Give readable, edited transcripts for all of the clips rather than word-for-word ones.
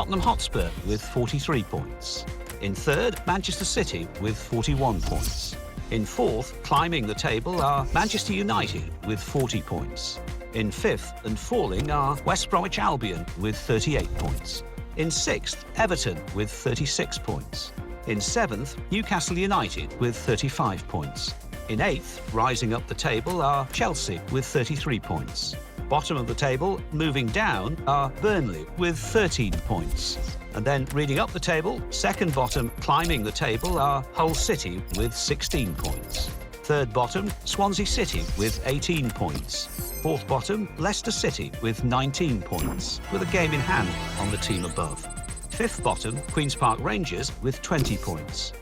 Tottenham Hotspur with 43 points. In third, Manchester City with 41 points. In fourth, climbing the table, are Manchester United with 40 points. In fifth and falling are West Bromwich Albion with 38 points. In sixth, Everton with 36 points. In seventh, Newcastle United with 35 points. In eighth, rising up the table, are Chelsea with 33 points. Bottom of the table, moving down, are Burnley with 13 points. And then reading up the table, second bottom, climbing the table, are Hull City with 16 points. Third bottom, Swansea City with 18 points. Fourth bottom, Leicester City with 19 points, with a game in hand on the team above. Fifth bottom, Queen's Park Rangers with 20 points.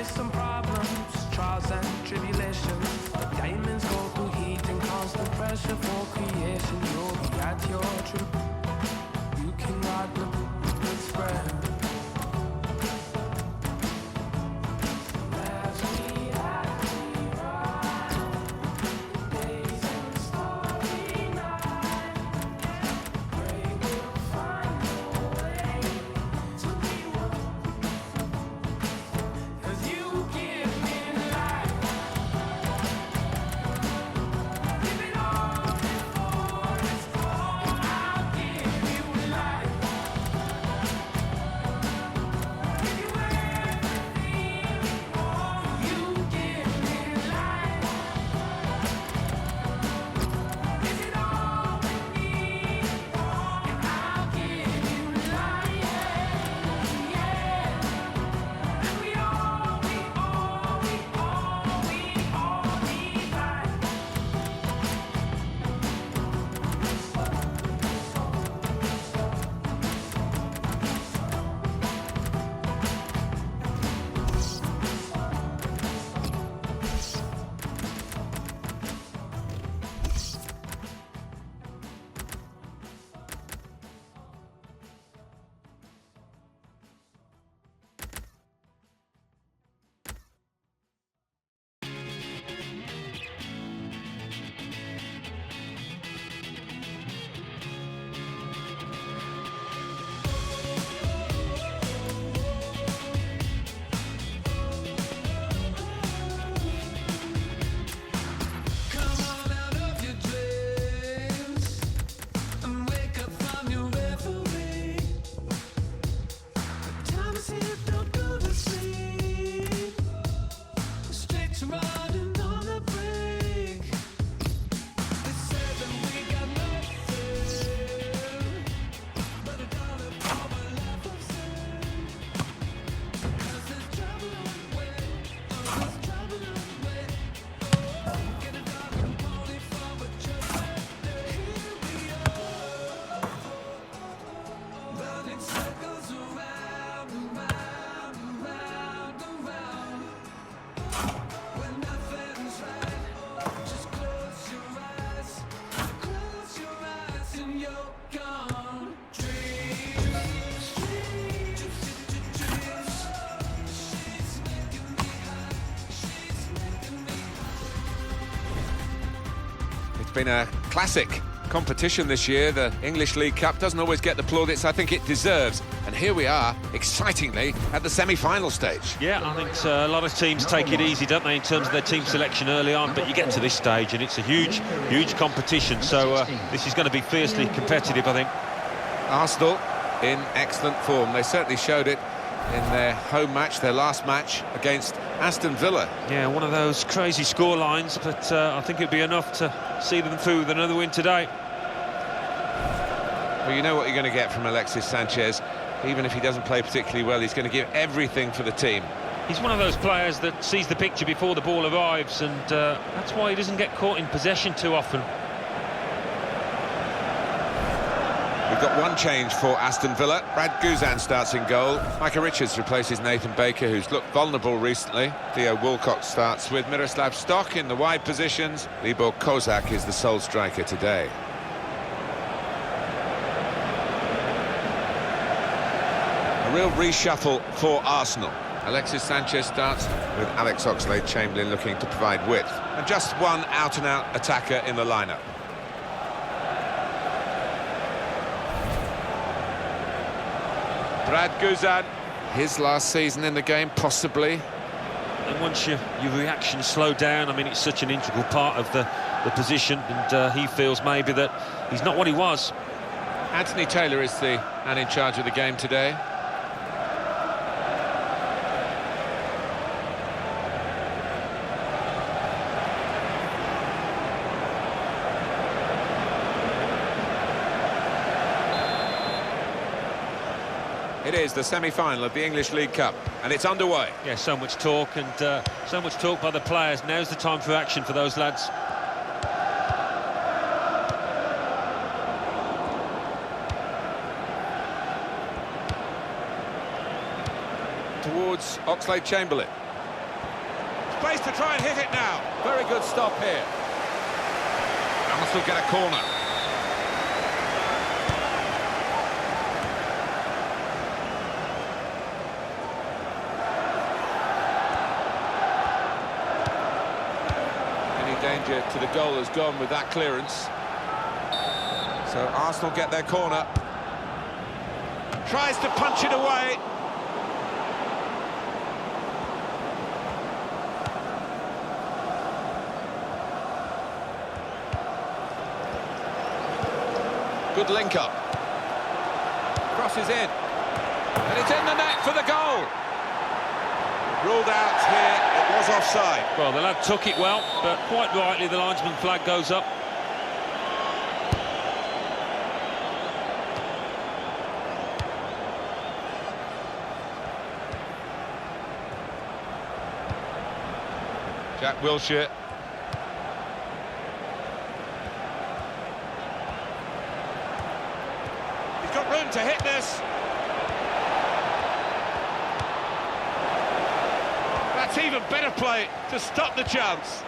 face some problems, trials and tribulations. Diamonds go through heat and constant pressure for creation. You'll be at your truth. You can ride the good spread. Been a classic competition this year. The English League Cup doesn't always get the plaudits I think it deserves, and here we are, excitingly, at the semi-final stage. Yeah, I think a lot of teams take it easy, don't they, in terms of their team selection early on, but you get to this stage and it's a huge competition, so this is going to be fiercely competitive, I think. Arsenal in excellent form. They certainly showed it in their home match, their last match against Aston Villa. Yeah, one of those crazy score lines, but I think it'd be enough to see them through with another win today. Well, you know what you're going to get from Alexis Sanchez. Even if he doesn't play particularly well, he's going to give everything for the team. He's one of those players that sees the picture before the ball arrives, and that's why he doesn't get caught in possession too often. We've got one change for Aston Villa. Brad Guzan starts in goal. Micah Richards replaces Nathan Baker, who's looked vulnerable recently. Theo Walcott starts with Miroslav Stoch in the wide positions. Libor Kozak is the sole striker today. A real reshuffle for Arsenal. Alexis Sanchez starts with Alex Oxlade-Chamberlain looking to provide width. And just one out-and-out attacker in the lineup. Brad Guzan, his last season in the game, possibly. And once your reactions slow down, I mean, it's such an integral part of the position, and he feels maybe that he's not what he was. Anthony Taylor is the man in charge of the game today. It is the semi-final of the English League Cup, and it's underway. Yeah, so much talk, and so much talk by the players. Now's the time for action for those lads. Towards Oxlade-Chamberlain. space to try and hit it now. Very good stop here. Arsenal get a corner. Any danger to the goal has gone with that clearance. So Arsenal get their corner. Tries to punch it away. Good link up. Crosses in. And it's in the net for the goal. Ruled out here, it was offside. Well, the lad took it well, but quite rightly the linesman flag goes up. Jack Wilshere. He's got room to hit this. That's even better play to stop the chance.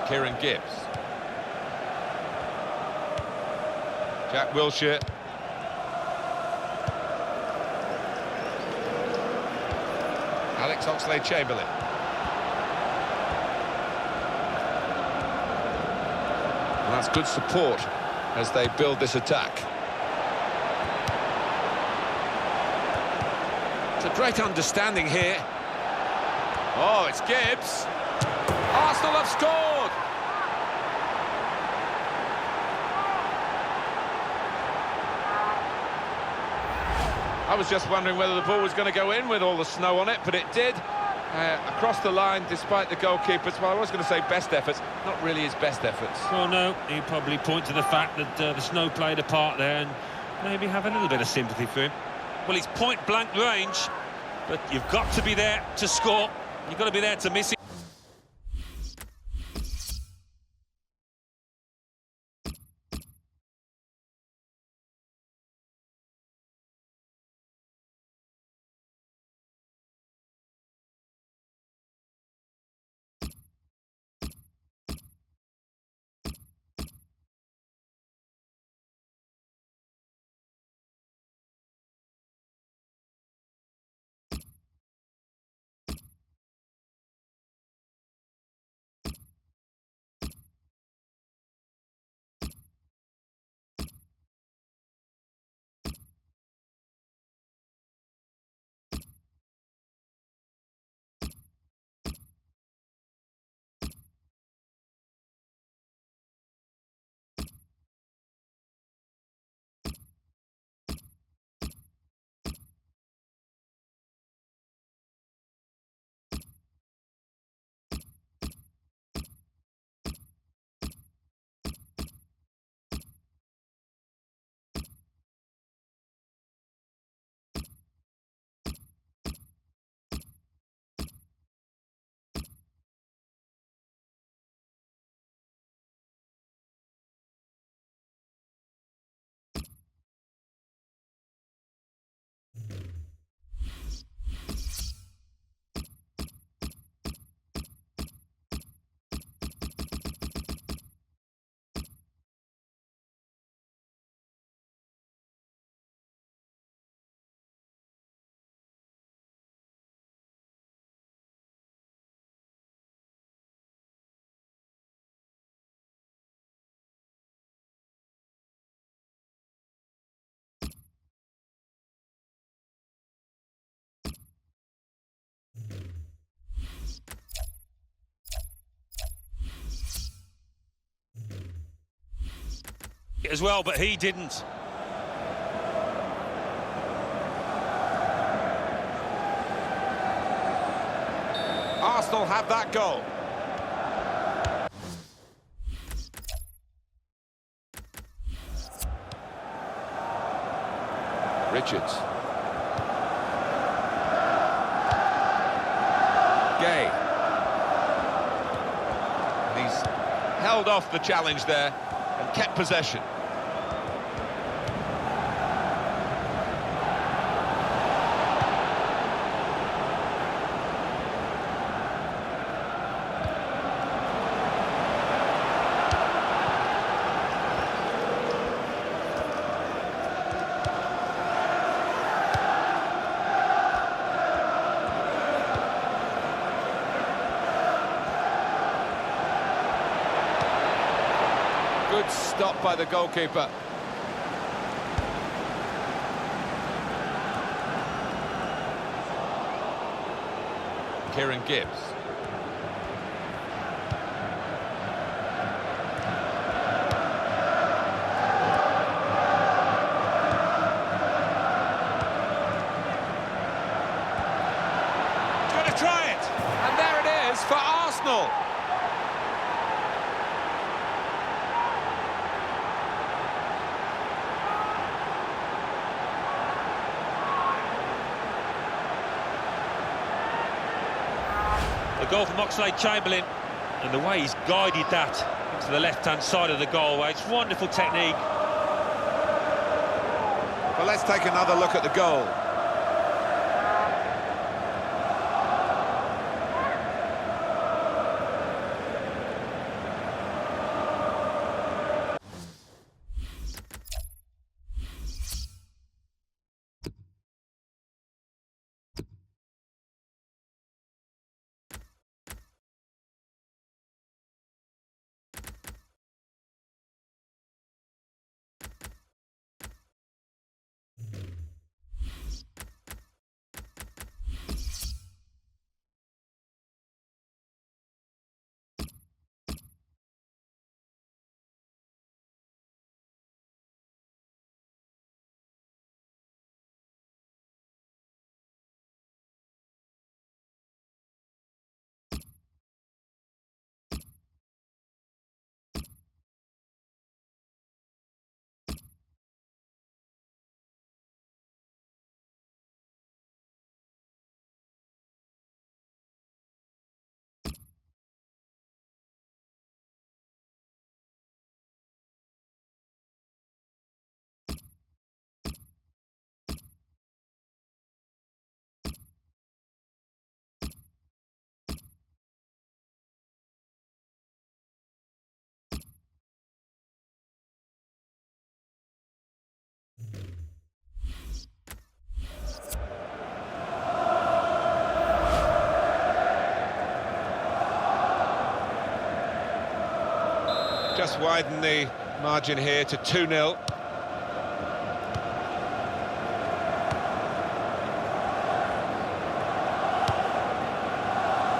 Kieran Gibbs. Jack Wilshere. Alex Oxlade-Chamberlain. And that's good support as they build this attack. It's a great understanding here. Oh, it's Gibbs. Arsenal have scored! I was just wondering whether the ball was going to go in with all the snow on it, but it did. Across the line, despite the goalkeepers. Well, I was going to say best efforts, not really his best efforts. Well, no, he'd probably point to the fact that the snow played a part there and maybe have a little bit of sympathy for him. Well, it's point-blank range, but you've got to be there to score. You've got to be there to miss it. As well, but he didn't. Arsenal have that goal. Richards. Gay. He's held off the challenge there and kept possession. Good stop by the goalkeeper. Kieran Gibbs. He's going to try it, and there it is for Arsenal. The goal from Oxlade-Chamberlain, and the way he's guided that to the left-hand side of the goalway. It's wonderful technique. Well, let's take another look at the goal. Just widen the margin here to 2-0.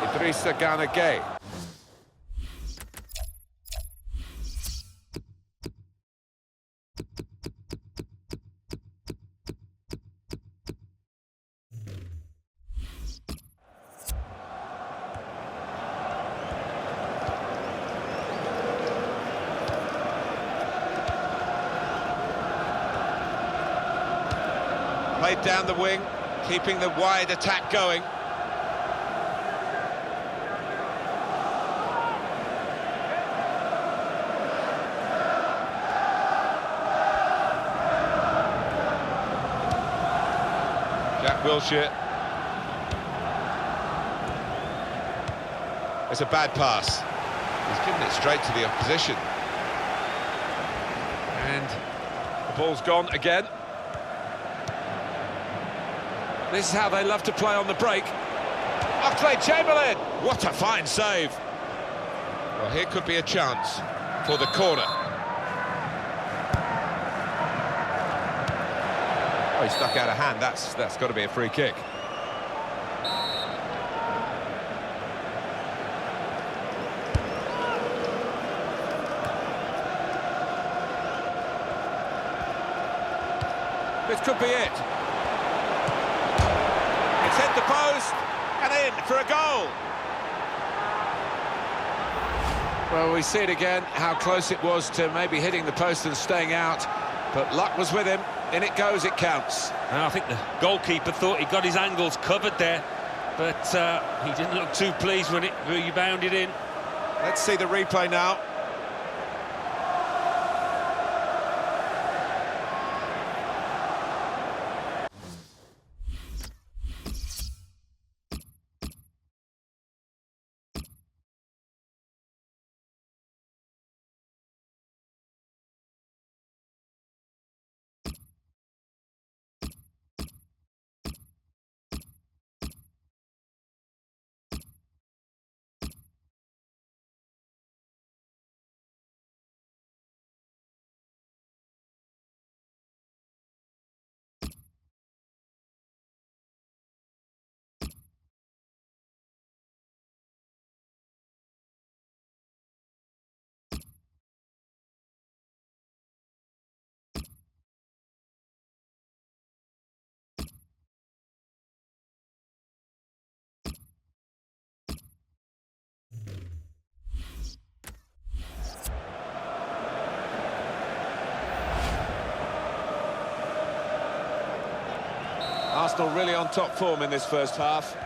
Idrissa Gana Gueye. Played down the wing, keeping the wide attack going. Jack Wilshere. It's a bad pass. He's given it straight to the opposition. And the ball's gone again. This is how they love to play on the break. Oxlade-Chamberlain! What a fine save. Well, here could be a chance for the corner. Oh, he stuck out a hand. That's got to be a free kick. This could be it. It's hit the post and in for a goal. Well, we see it again, how close it was to maybe hitting the post and staying out, but luck was with him. In it goes, it counts. I think the goalkeeper thought he got his angles covered there, but he didn't look too pleased when it rebounded in. Let's see the replay now. Arsenal really on top form in this first half.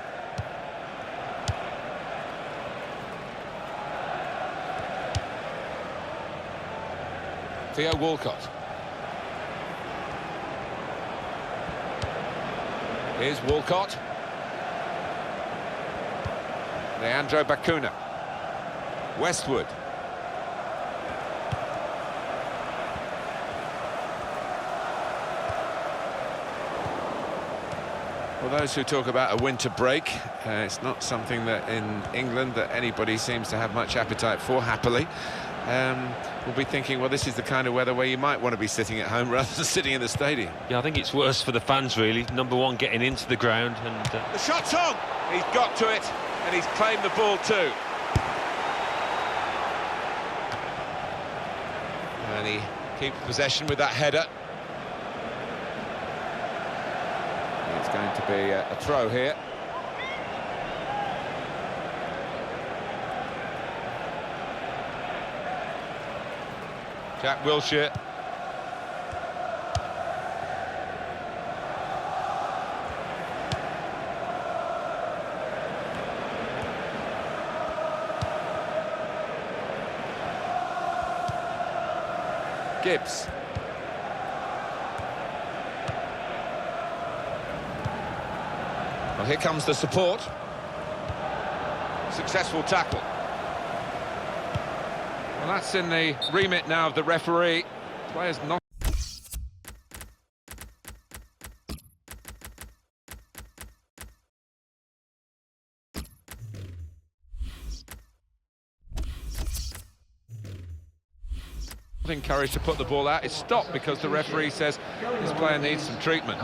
Theo Walcott. Here's Walcott. Leandro Bacuna. Westwood. Well, those who talk about a winter break, it's not something that in England that anybody seems to have much appetite for, happily. We'll be thinking, well, this is the kind of weather where you might want to be sitting at home rather than sitting in the stadium. Yeah, I think it's worse for the fans, really. Number one, getting into the ground. And the shot's on! He's got to it, and he's claimed the ball too. And he keeps possession with that header. It's going to be a throw here. Jack Wilshere. Gibbs. Well, here comes the support. Successful tackle. Well, that's in the remit now of the referee. Players not. Encouraged to put the ball out. It's stopped because the referee says this player needs some treatment.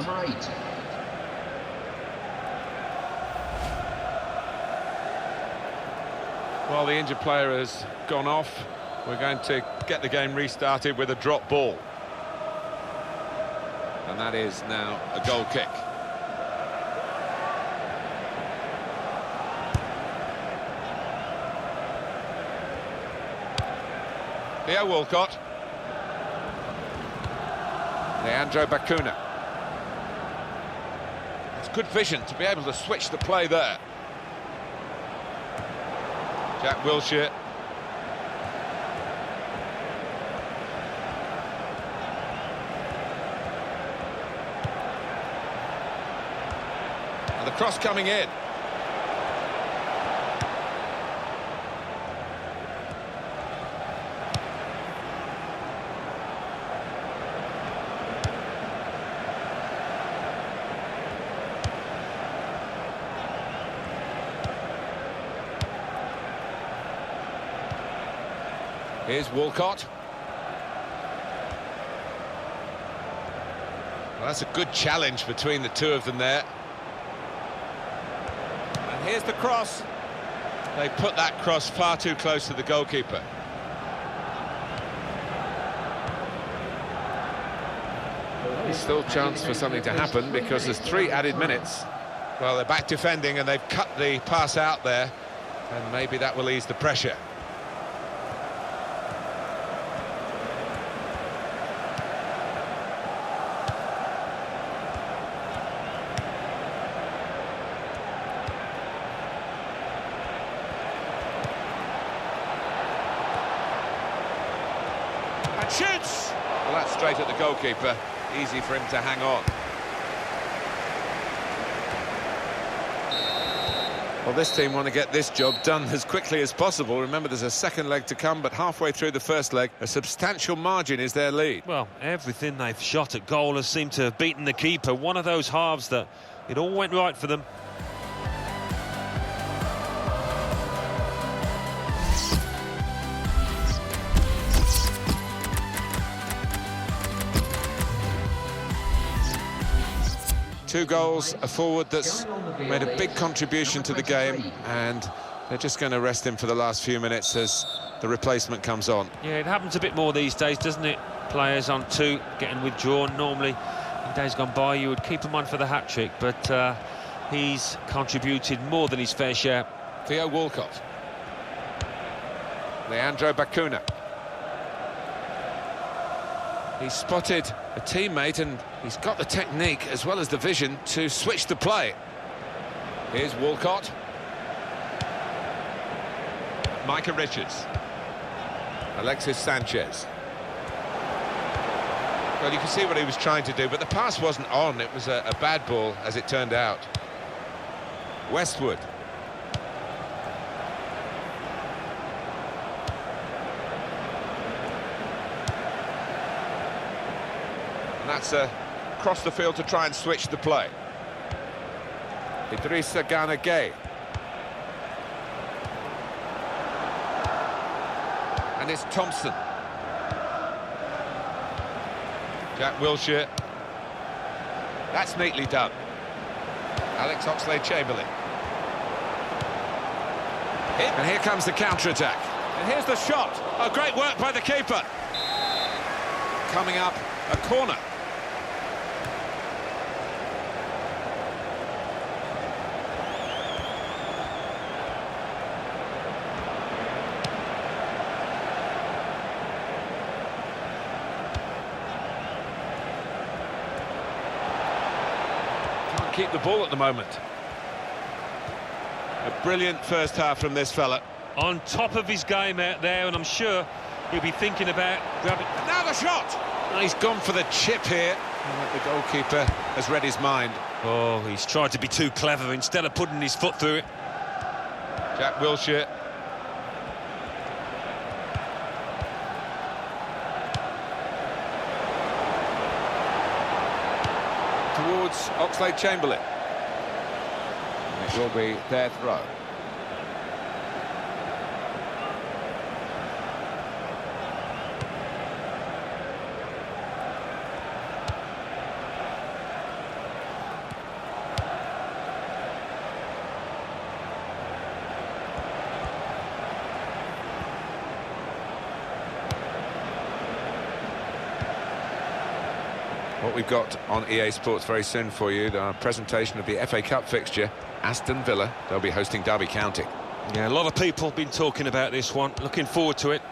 Well, the injured player has gone off. We're going to get the game restarted with a drop ball. And that is now a goal kick. Theo Walcott. Leandro Bacuna. It's good vision to be able to switch the play there. Jack Wilshere. And the cross coming in. Here's Walcott. Well, that's a good challenge between the two of them there. And here's the cross. They put that cross far too close to the goalkeeper. There's still a chance for something to happen because there's 3 added minutes. Well, they're back defending and they've cut the pass out there, and maybe that will ease the pressure. And shoots! Well, that's straight at the goalkeeper. Easy for him to hang on. Well, this team want to get this job done as quickly as possible. Remember, there's a second leg to come, but halfway through the first leg, a substantial margin is their lead. Well, everything they've shot at goal has seemed to have beaten the keeper. One of those halves that it all went right for them. Two goals, a forward that's made a big contribution to the game, and they're just going to rest him for the last few minutes as the replacement comes on. Yeah, it happens a bit more these days, doesn't it? Players on two getting withdrawn. Normally, in days gone by, you would keep him on for the hat-trick, but he's contributed more than his fair share. Theo Walcott. Leandro Bacuna. He's spotted a teammate and he's got the technique as well as the vision to switch the play. Here's Walcott. Micah Richards. Alexis Sanchez. Well, you can see what he was trying to do, but the pass wasn't on. It was a bad ball, as it turned out. Westwood. That's across the field to try and switch the play. Idrissa Gana Gueye. And it's Thompson. Jack Wilshere. That's neatly done. Alex Oxlade-Chamberlain. And here comes the counter-attack. And here's the shot. Oh, great work by the keeper. Coming up, a corner. Keep the ball at the moment. A brilliant first half from this fella. On top of his game out there, and I'm sure he'll be thinking about grabbing... And now the shot! And he's gone for the chip here. And the goalkeeper has read his mind. Oh, he's tried to be too clever instead of putting his foot through it. Jack Wilshere. Towards Oxlade-Chamberlain. It will be their throw. What we've got on EA Sports very soon for you, the presentation of the FA Cup fixture. Aston Villa, they'll be hosting Derby County. Yeah, a lot of people have been talking about this one. Looking forward to it.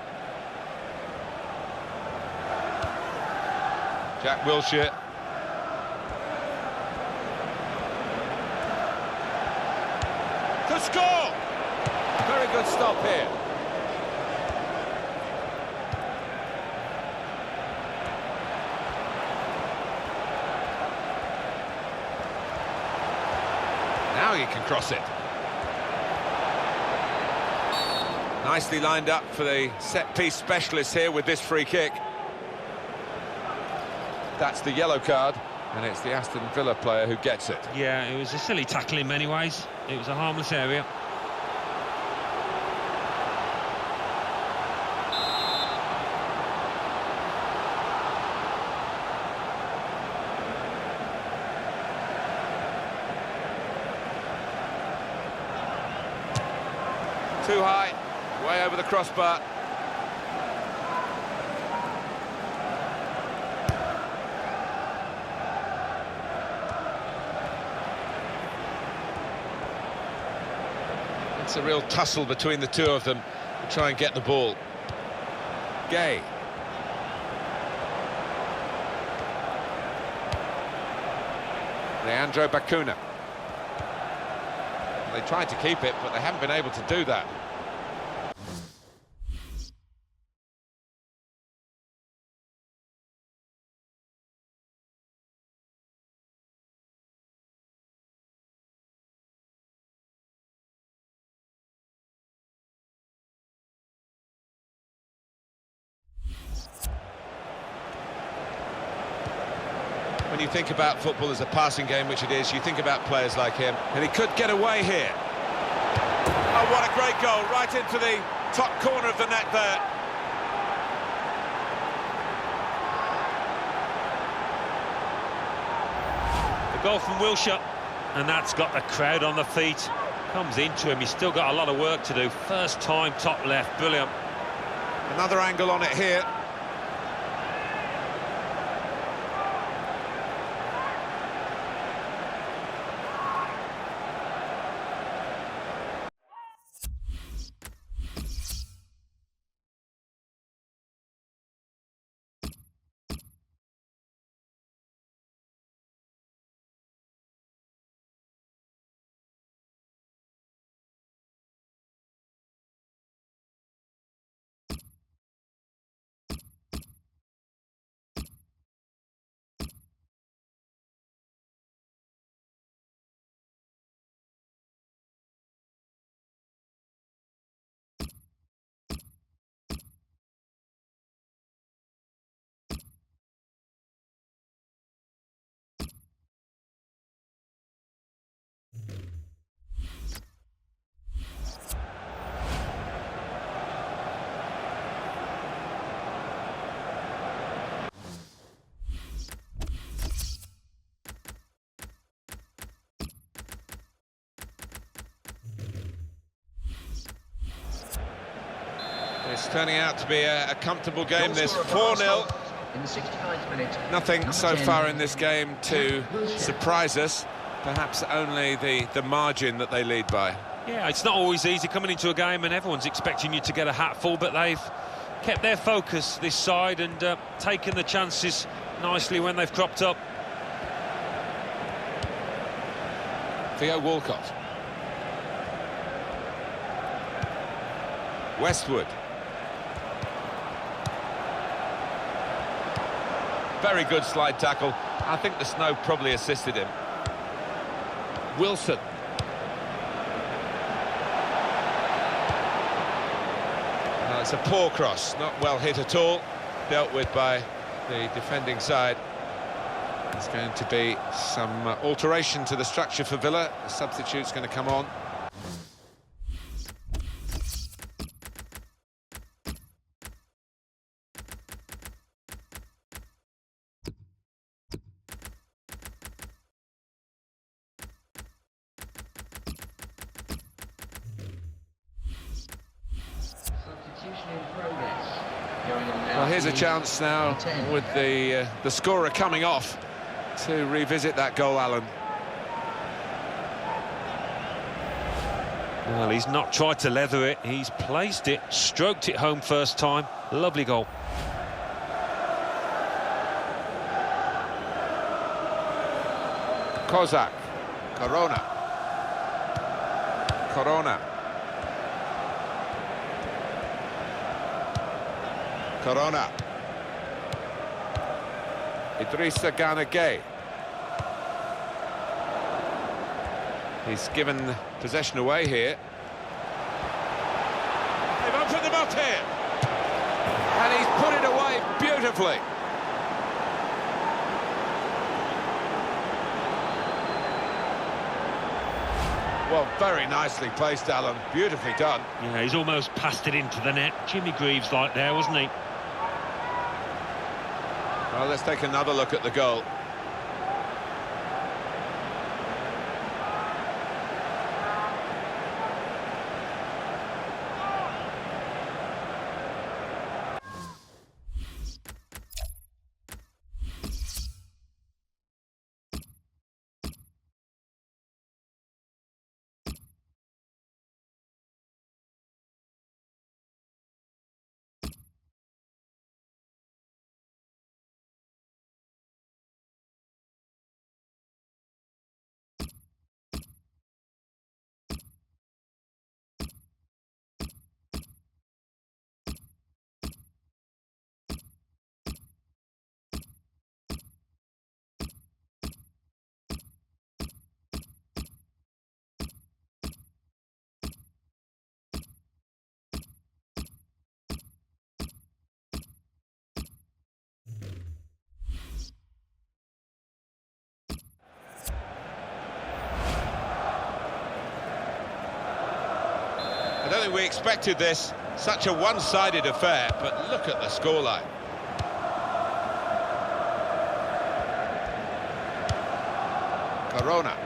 Jack Wilshere. To score! Very good stop here. Now you can cross it. Nicely lined up for the set-piece specialist here with this free kick. That's the yellow card, and it's the Aston Villa player who gets it. Yeah, it was a silly tackle in many ways. It was a harmless area. Too high, way over the crossbar. It's a real tussle between the two of them to try and get the ball. Gueye. Leandro Bacuna. They tried to keep it, but they haven't been able to do that. when you think about football as a passing game, which it is, you think about players like him, and he could get away here. Oh, what a great goal, right into the top corner of the net there. The goal from Wilshere, and that's got the crowd on the feet. Comes into him, he's still got a lot of work to do. First time, top left, brilliant. Another angle on it here. It's turning out to be a comfortable game, this 4-0. In the 69th minute. Nothing so far in this game to surprise us. Perhaps only the margin that they lead by. Yeah, it's not always easy coming into a game and everyone's expecting you to get a hatful, but they've kept their focus this side and taken the chances nicely when they've cropped up. Theo Walcott. Westwood. Very good slide tackle. I think the snow probably assisted him. Wilson. It's a poor cross, not well hit at all. Dealt with by the defending side. There's going to be some alteration to the structure for Villa. The substitute's going to come on. Well, here's a chance now with the scorer coming off to revisit that goal, Alan. Well, he's not tried to leather it, he's placed it, stroked it home first time. Lovely goal. Kozak. Corona. Corona. Idrissa Gana Gueye. He's given possession away here. They've opened them up here. And he's put it away beautifully. Well, very nicely placed, Alan. Beautifully done. Yeah, he's almost passed it into the net. Jimmy Greaves like there, wasn't he? Well, let's take another look at the goal. think we expected this. Such a one-sided affair, but look at the scoreline. Corona.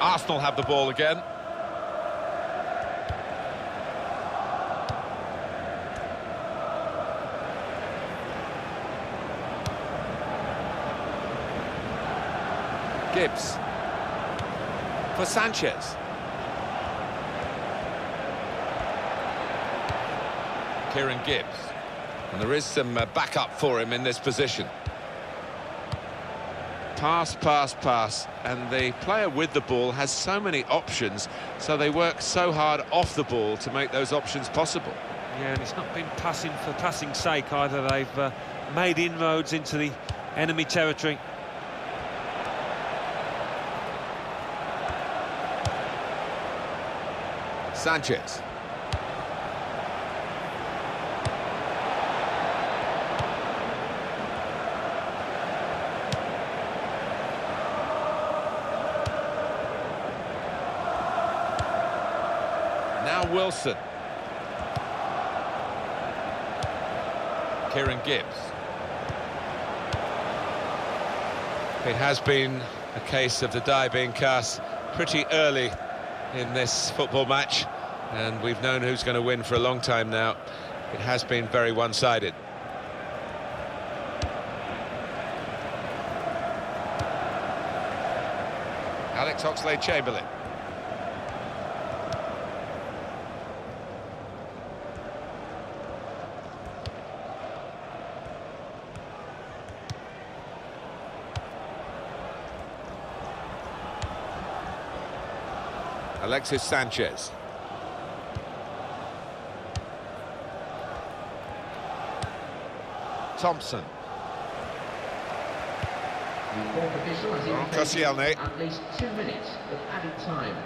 Arsenal have the ball again. Gibbs for Sanchez. Kieran Gibbs. And there is some backup for him in this position. Pass, pass, pass. And the player with the ball has so many options, so they work so hard off the ball to make those options possible. Yeah, and it's not been passing for passing's sake either. They've made inroads into the enemy territory. Sanchez. Now Wilson. Kieran Gibbs. It has been a case of the die being cast pretty early in this football match, and we've known who's going to win for a long time now. It has been very one-sided. Alex Oxlade-Chamberlain. Alexis Sanchez. Thompson. The fourth official has Koscielny. indicated at least 2 minutes of added time.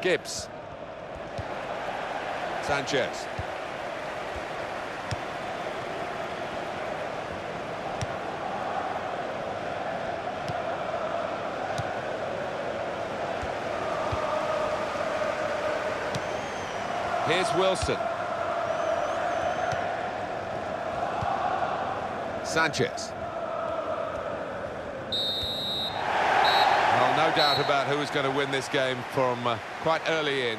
Gibbs. Sanchez. Here's Wilson. Sanchez. Well, no doubt about who is going to win this game from quite early in.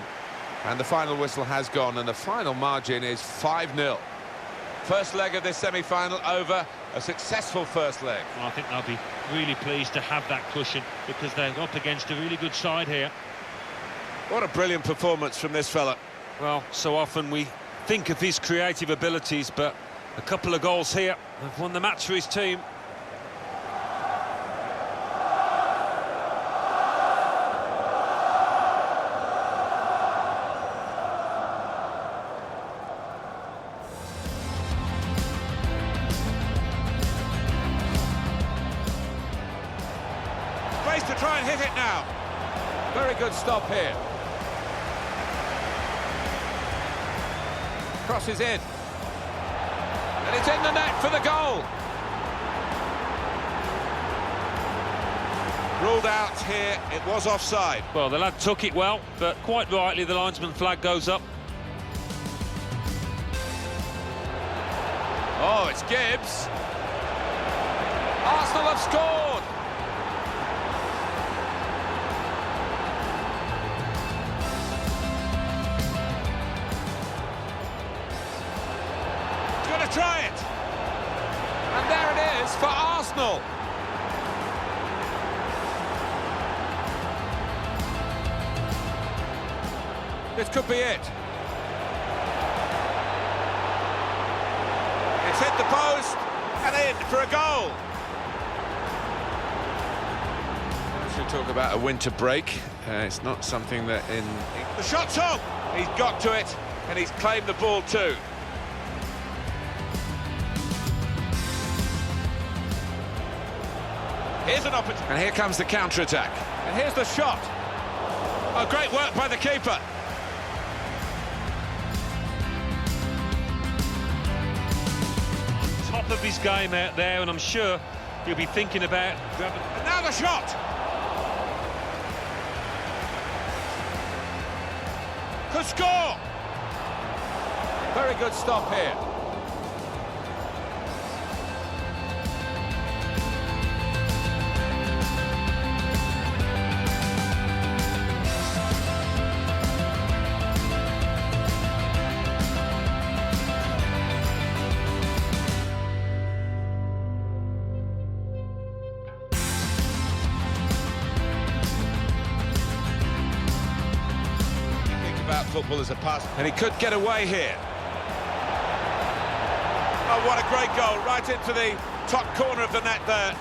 And the final whistle has gone, and the final margin is 5-0. First leg of this semi-final over. A successful first leg. Well, I think they'll be really pleased to have that cushion, because they're up against a really good side here. What a brilliant performance from this fella. Well, so often we think of his creative abilities, but a couple of goals here have won the match for his team. Space to try and hit it now. Very good stop here. Crosses in. And it's in the net for the goal. Ruled out here, it was offside. Well, the lad took it well, but quite rightly the linesman flag goes up. Oh, it's Gibbs. Arsenal have scored. Try it, and there it is for Arsenal. This could be it. It's hit the post and in for a goal. As we talk about a winter break, it's not something that in... The shot's on! He's got to it, and he's claimed the ball too. Here's an opportunity. And here comes the counter-attack. And here's the shot. Oh, great work by the keeper. Top of his game out there, and I'm sure He'll be thinking about grabbing... And now the shot! Could score! Very good stop here. About football as a pass, and he could get away here. Oh, what a great goal, right into the top corner of the net there.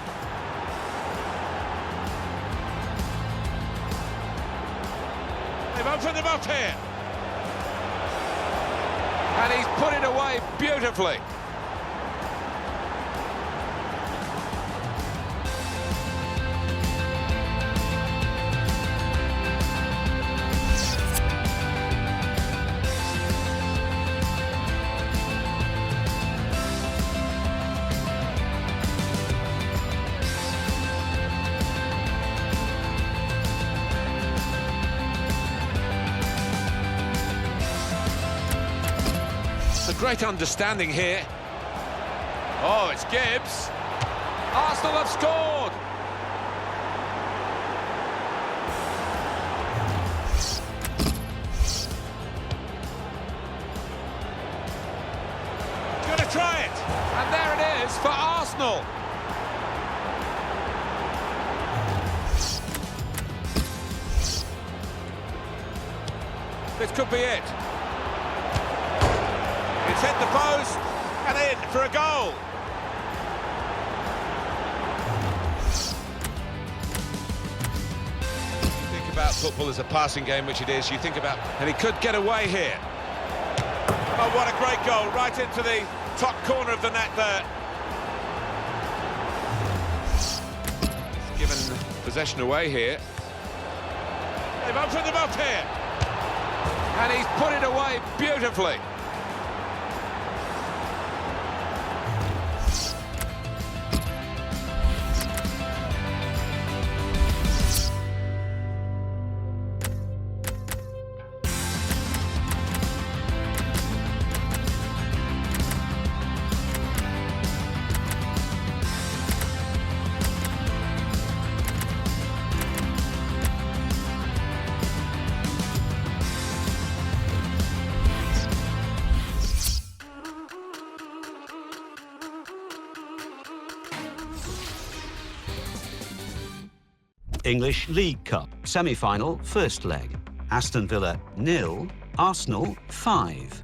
They've opened them up here. And he's put it away beautifully. A great understanding here. Oh, it's Gibbs. Arsenal have scored. Going to try it. And there it is for Arsenal. This could be it. It's hit the post and in for a goal. You think about football as a passing game, which it is. You think about, and he could get away here. Oh, what a great goal, right into the top corner of the net there. He's given possession away here. They've opened them up here. And he's put it away beautifully. English League Cup semi-final first leg. Aston Villa 0, Arsenal 5.